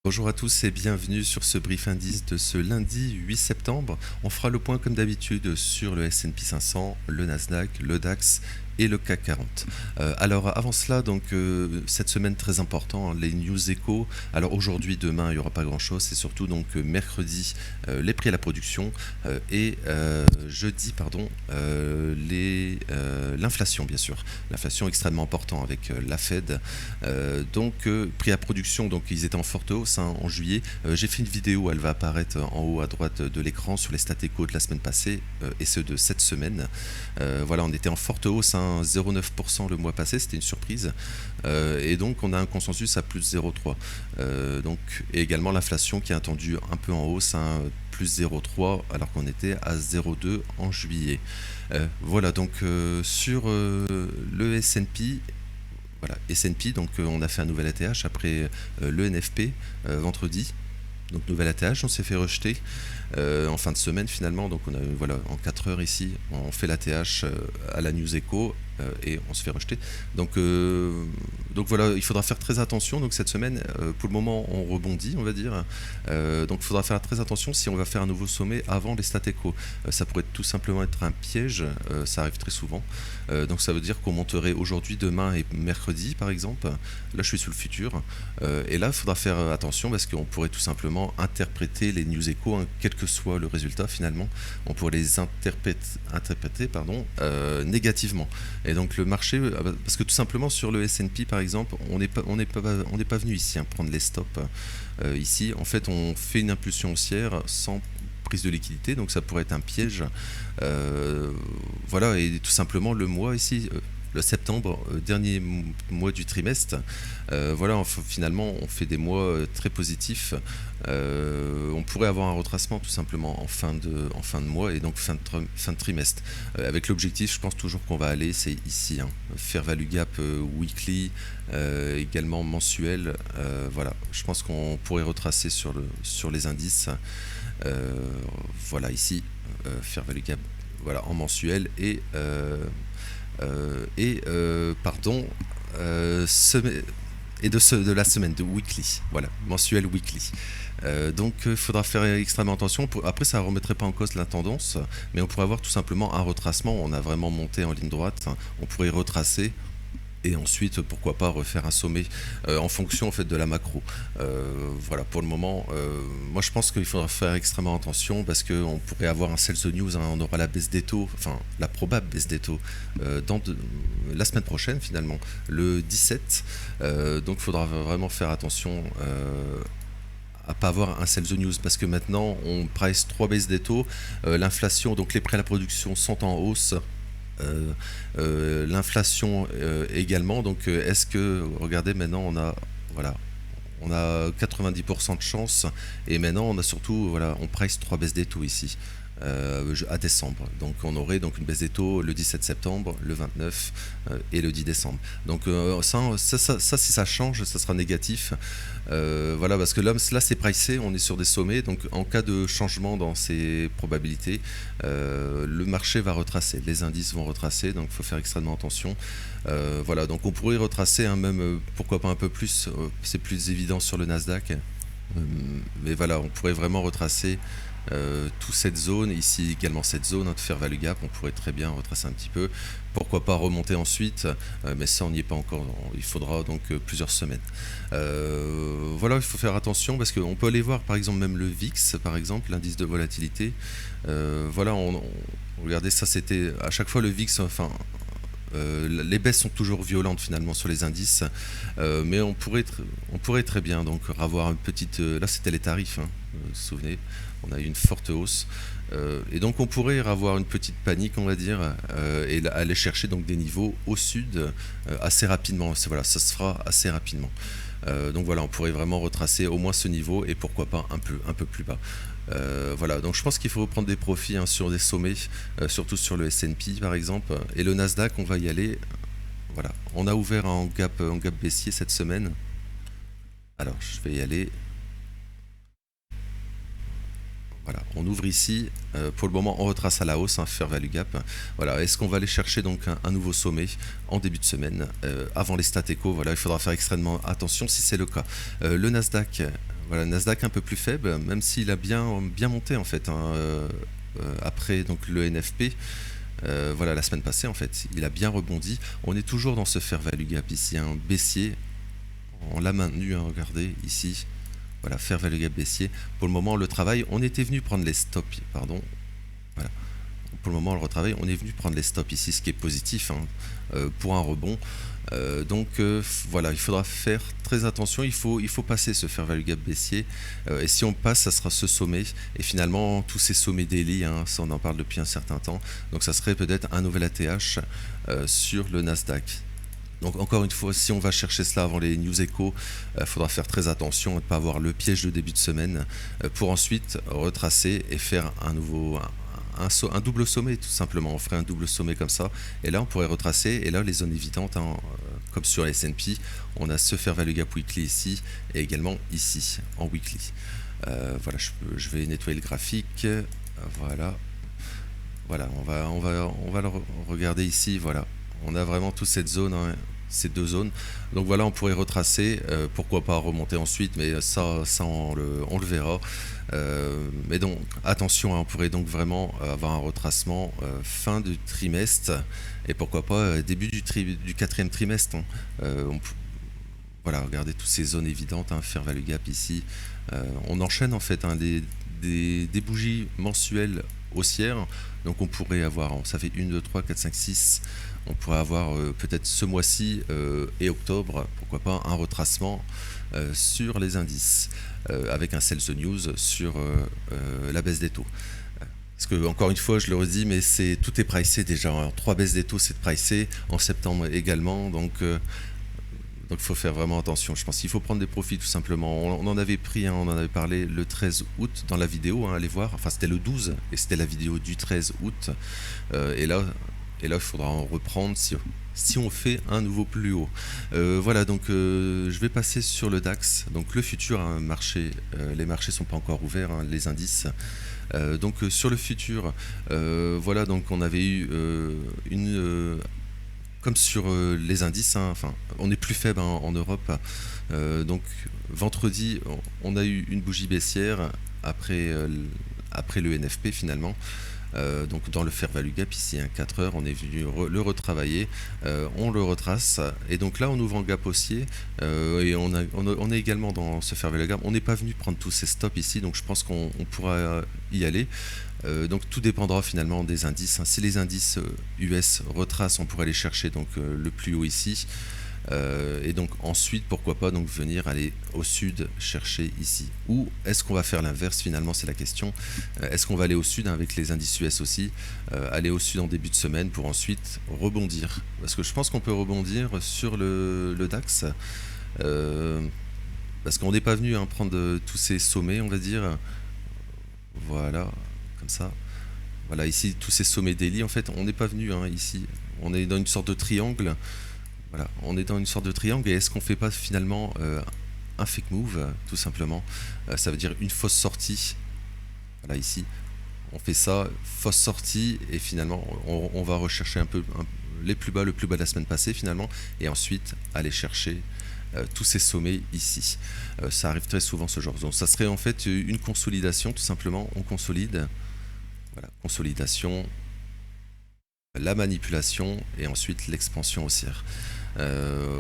Bonjour à tous et bienvenue sur ce brief indice de ce lundi 8 septembre. On fera le point comme d'habitude sur le S&P 500, le Nasdaq, le DAX et le CAC 40. Alors avant cela, cette semaine très important, les news échos. Alors aujourd'hui, demain, il n'y aura pas grand-chose. C'est surtout mercredi les prix à la production et jeudi, l'inflation bien sûr. L'inflation extrêmement important avec la Fed. Prix à production, donc ils étaient en forte hausse en juillet. J'ai fait une vidéo, elle va apparaître en haut à droite de l'écran sur les stats échos de la semaine passée et ceux de cette semaine. Voilà, on était en forte hausse, 0,9% le mois passé, c'était une surprise. Et donc on a un consensus à plus 0,3. Et également l'inflation qui est attendue un peu en hausse, plus 0,3 alors qu'on était à 0,2 en juillet. Voilà, sur le S&P. Voilà, S&P, on a fait un nouvel ATH après le NFP vendredi. Donc nouvel ATH, on s'est fait rejeter en fin de semaine finalement. Donc on a en 4 heures ici, on fait l'ATH à la News Echo et on se fait rejeter. Voilà, il faudra faire très attention. Donc cette semaine, pour le moment, on rebondit, on va dire. Donc il faudra faire très attention si on va faire un nouveau sommet avant les stats échos. Ça pourrait tout simplement être un piège, ça arrive très souvent. Donc ça veut dire qu'on monterait aujourd'hui, demain et mercredi par exemple. Là je suis sous le futur. Et là il faudra faire attention parce qu'on pourrait tout simplement interpréter les news échos, quel que soit le résultat finalement, on pourrait les interpréter négativement. Et donc le marché, parce que tout simplement sur le S&P par exemple, on n'est pas venu ici prendre les stops. Ici en fait on fait une impulsion haussière sans prise de liquidité, donc ça pourrait être un piège. Voilà, et tout simplement le mois ici, le septembre, dernier mois du trimestre, finalement on fait des mois très positifs. On pourrait avoir un retracement tout simplement en fin de mois et donc fin de trimestre. Avec l'objectif, je pense toujours qu'on va aller, c'est ici, faire value gap weekly, également mensuel. Voilà, je pense qu'on pourrait retracer sur les indices. Voilà ici, faire value gap en mensuel et de la semaine, de weekly, voilà, mensuel weekly. Il faudra faire extrêmement attention. Après, ça ne remettrait pas en cause la tendance, mais on pourrait avoir tout simplement un retracement. On a vraiment monté en ligne droite, on pourrait retracer. Et ensuite, pourquoi pas refaire un sommet en fonction de la macro. Voilà, pour le moment, moi je pense qu'il faudra faire extrêmement attention parce qu'on pourrait avoir un sell the news, on aura la baisse des taux, enfin la probable baisse des taux la semaine prochaine finalement, le 17. Donc il faudra vraiment faire attention à pas avoir un sell the news parce que maintenant on price 3 baisses des taux, l'inflation, donc les prêts à la production sont en hausse. L'inflation également, est-ce que, regardez, maintenant on a 90% de chance et maintenant on a surtout, on price 3 baisses des taux ici à décembre, donc on aurait une baisse des taux le 17 septembre, le 29 et le 10 décembre. Ça si ça change, ça sera négatif. Voilà, parce que là c'est pricé, on est sur des sommets, donc en cas de changement dans ces probabilités, le marché va retracer, les indices vont retracer, donc il faut faire extrêmement attention. Voilà, donc on pourrait retracer même, pourquoi pas un peu plus, c'est plus évident sur le Nasdaq, mais voilà, on pourrait vraiment retracer toute cette zone, ici également cette zone de faire value gap, on pourrait très bien retracer un petit peu, pourquoi pas remonter ensuite, mais ça on n'y est pas encore, il faudra plusieurs semaines. Voilà, il faut faire attention parce qu'on peut aller voir par exemple même le VIX, par exemple l'indice de volatilité. Regardez, ça c'était à chaque fois le VIX, les baisses sont toujours violentes finalement sur les indices, mais on pourrait très bien avoir une petite, là c'était les tarifs, vous vous souvenez, on a eu une forte hausse, et donc on pourrait avoir une petite panique, on va dire, et aller chercher des niveaux au sud assez rapidement. Voilà, ça se fera assez rapidement. On pourrait vraiment retracer au moins ce niveau et pourquoi pas un peu plus bas. Voilà, donc je pense qu'il faut prendre des profits sur des sommets, surtout sur le S&P par exemple, et le Nasdaq on va y aller. Voilà, on a ouvert en gap baissier cette semaine. Alors je vais y aller. Voilà, on ouvre ici, pour le moment on retrace à la hausse, un fair value gap. Voilà, est-ce qu'on va aller chercher donc un nouveau sommet en début de semaine, avant les stats éco? Voilà, il faudra faire extrêmement attention si c'est le cas. Le Nasdaq, voilà, Nasdaq un peu plus faible, même s'il a bien monté en fait, hein, après donc le NFP. Voilà, la semaine passée en fait, il a bien rebondi. On est toujours dans ce fair value gap ici, un baissier. On l'a maintenu, hein, regardez ici. Voilà, fair value gap baissier. Pour le moment, le travail, on était venu prendre les stops, pardon. Voilà. Pour le moment, le retravail, on est venu prendre les stops ici, ce qui est positif, hein, pour un rebond. Voilà, il faudra faire très attention. Il faut passer ce fair value gap baissier. Et si on passe, ça sera ce sommet. Et finalement, tous ces sommets daily, hein, ça on en parle depuis un certain temps. Donc ça serait peut-être un nouvel ATH sur le Nasdaq. Donc encore une fois, si on va chercher cela avant les news échos, il faudra faire très attention à ne pas avoir le piège de début de semaine, pour ensuite retracer et faire un double sommet tout simplement. On ferait un double sommet comme ça, et là on pourrait retracer, et là les zones évidentes, hein, comme sur S&P, on a ce fair value gap weekly ici, et également ici en weekly. Voilà, je vais nettoyer le graphique. Voilà, on va le regarder ici. Voilà, on a vraiment toute cette zone, hein, ces deux zones. Donc voilà, on pourrait retracer, pourquoi pas remonter ensuite, mais ça on le verra. Mais donc attention, hein, on pourrait donc vraiment avoir un retracement fin du trimestre, et pourquoi pas début du quatrième trimestre, hein. Voilà, regardez toutes ces zones évidentes, hein, fair value gap ici. On enchaîne en fait, hein, des bougies mensuelles haussières. Donc on pourrait avoir, ça fait 1, 2, 3, 4, 5, 6. On pourrait avoir peut-être ce mois-ci et octobre, pourquoi pas, un retracement sur les indices, avec un sell the news sur la baisse des taux. Parce que, encore une fois, je le redis, mais tout est pricé déjà. Alors, 3 baisses des taux, c'est pricé. En septembre également. Donc il faut faire vraiment attention. Je pense qu'il faut prendre des profits tout simplement. On en avait pris, hein, on en avait parlé le 13 août dans la vidéo, hein, allez voir. Enfin, c'était le 12 et c'était la vidéo du 13 août. Et là, il faudra en reprendre si on fait un nouveau plus haut. Voilà, donc je vais passer sur le DAX. Donc le futur, hein, les marchés sont pas encore ouverts, hein, les indices. Sur le futur, voilà, donc on avait eu comme sur les indices, hein, enfin, on est plus faible, hein, en Europe. Donc vendredi, on a eu une bougie baissière après le NFP finalement. Donc dans le fair value gap ici, hein, 4 heures, on est venu le retravailler, on le retrace, et donc là on ouvre en gap haussier, et on est également dans ce fair value gap. On n'est pas venu prendre tous ces stops ici, donc je pense qu'on pourra y aller. Donc tout dépendra finalement des indices, hein. Si les indices US retracent, on pourrait aller chercher donc le plus haut ici. Et donc ensuite, pourquoi pas donc venir aller au sud chercher ici. Ou est-ce qu'on va faire l'inverse finalement, c'est la question. Est-ce qu'on va aller au sud, hein, avec les indices US aussi, aller au sud en début de semaine pour ensuite rebondir. Parce que je pense qu'on peut rebondir sur le DAX, parce qu'on n'est pas venu, hein, prendre tous ces sommets, on va dire. Voilà, comme ça. Voilà, ici, tous ces sommets daily, en fait, on n'est pas venu, hein, ici. On est dans une sorte de triangle. Voilà, on est dans une sorte de triangle, et est-ce qu'on fait pas finalement un fake move, tout simplement. Ça veut dire une fausse sortie. Voilà, ici, on fait ça, fausse sortie, et finalement, on va rechercher un peu le plus bas de la semaine passée, finalement, et ensuite aller chercher tous ces sommets ici. Ça arrive très souvent, ce genre de zone. Ça serait en fait une consolidation, tout simplement. On consolide. Voilà, consolidation, la manipulation, et ensuite l'expansion haussière.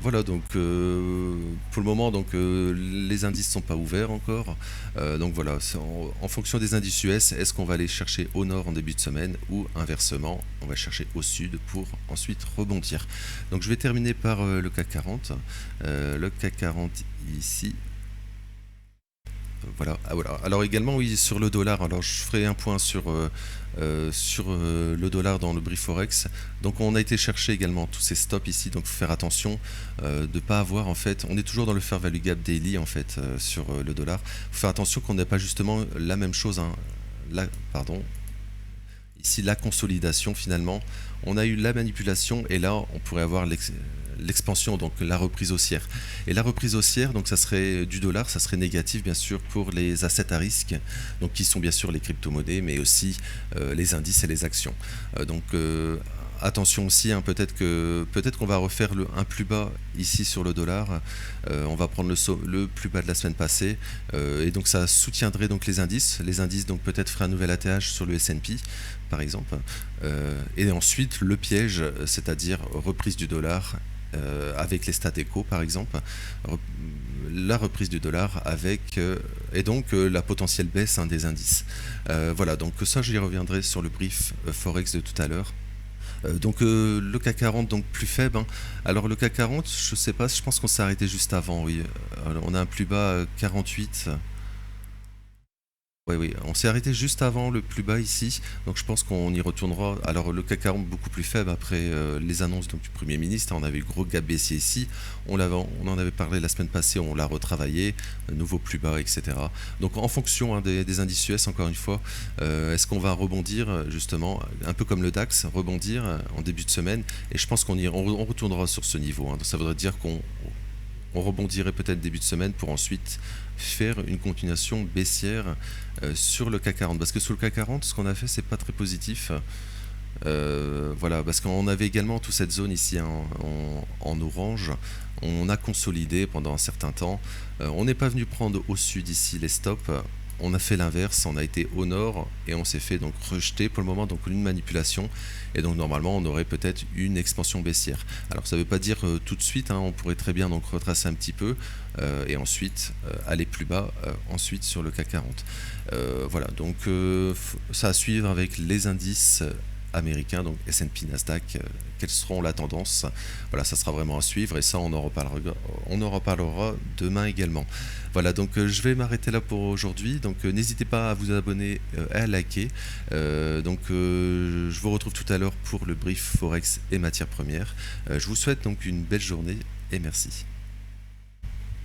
Voilà, donc pour le moment, donc les indices sont pas ouverts encore. Donc voilà, en fonction des indices US, est-ce qu'on va aller chercher au nord en début de semaine, ou inversement, on va chercher au sud pour ensuite rebondir. Donc je vais terminer par le CAC 40. Le CAC 40 ici. Voilà. Ah, voilà. Alors également, oui, sur le dollar, alors je ferai un point sur le dollar dans le brief Forex. Donc on a été chercher également tous ces stops ici, donc il faut faire attention de ne pas avoir, en fait, on est toujours dans le fair value gap daily, en fait, sur le dollar. Il faut faire attention qu'on n'ait pas justement la même chose, hein. Là, pardon, ici la consolidation finalement. On a eu la manipulation et là on pourrait avoir l'expansion, donc la reprise haussière. Et la reprise haussière, donc ça serait du dollar, ça serait négatif bien sûr pour les assets à risque, donc qui sont bien sûr les crypto-monnaies, mais aussi les indices et les actions. Attention aussi, hein, peut-être qu'on va refaire un plus bas ici sur le dollar. On va prendre le plus bas de la semaine passée, et donc ça soutiendrait donc les indices. Les indices donc peut-être feraient un nouvel ATH sur le S&P par exemple. Et ensuite le piège, c'est-à-dire reprise du dollar avec les stats éco par exemple, la reprise du dollar avec et donc la potentielle baisse, hein, des indices. Voilà, donc ça j'y reviendrai sur le brief Forex de tout à l'heure. Le CAC 40 donc plus faible, hein. Alors le CAC 40, je sais pas, je pense qu'on s'est arrêté juste avant, oui. On a un plus bas 48. Oui, oui, on s'est arrêté juste avant le plus bas ici, donc je pense qu'on y retournera. Alors le CAC 40 beaucoup plus faible après les annonces donc, du Premier ministre, on avait eu le gros gap baissier ici, on en avait parlé la semaine passée, on l'a retravaillé, nouveau plus bas, etc. Donc en fonction, hein, des indices US, encore une fois, est-ce qu'on va rebondir justement, un peu comme le DAX, rebondir en début de semaine, et je pense on retournera sur ce niveau, hein. Donc ça voudrait dire qu'on rebondirait peut-être début de semaine pour ensuite faire une continuation baissière sur le CAC 40. Parce que sur le CAC 40, ce qu'on a fait, c'est pas très positif. Voilà, parce qu'on avait également toute cette zone ici, hein, en orange. On a consolidé pendant un certain temps. On n'est pas venu prendre au sud ici les stops. On a fait l'inverse, on a été au nord et on s'est fait donc rejeter pour le moment, donc une manipulation, et donc normalement on aurait peut-être une expansion baissière. Alors ça ne veut pas dire tout de suite, hein, on pourrait très bien donc retracer un petit peu et ensuite aller plus bas ensuite sur le CAC 40. Voilà, donc ça à suivre avec les indices américains, donc S&P, Nasdaq, quelles seront la tendance. Voilà, ça sera vraiment à suivre et ça on en reparlera demain également. Voilà, donc je vais m'arrêter là pour aujourd'hui, donc n'hésitez pas à vous abonner et à liker. Je vous retrouve tout à l'heure pour le brief Forex et matières premières. Je vous souhaite donc une belle journée et merci.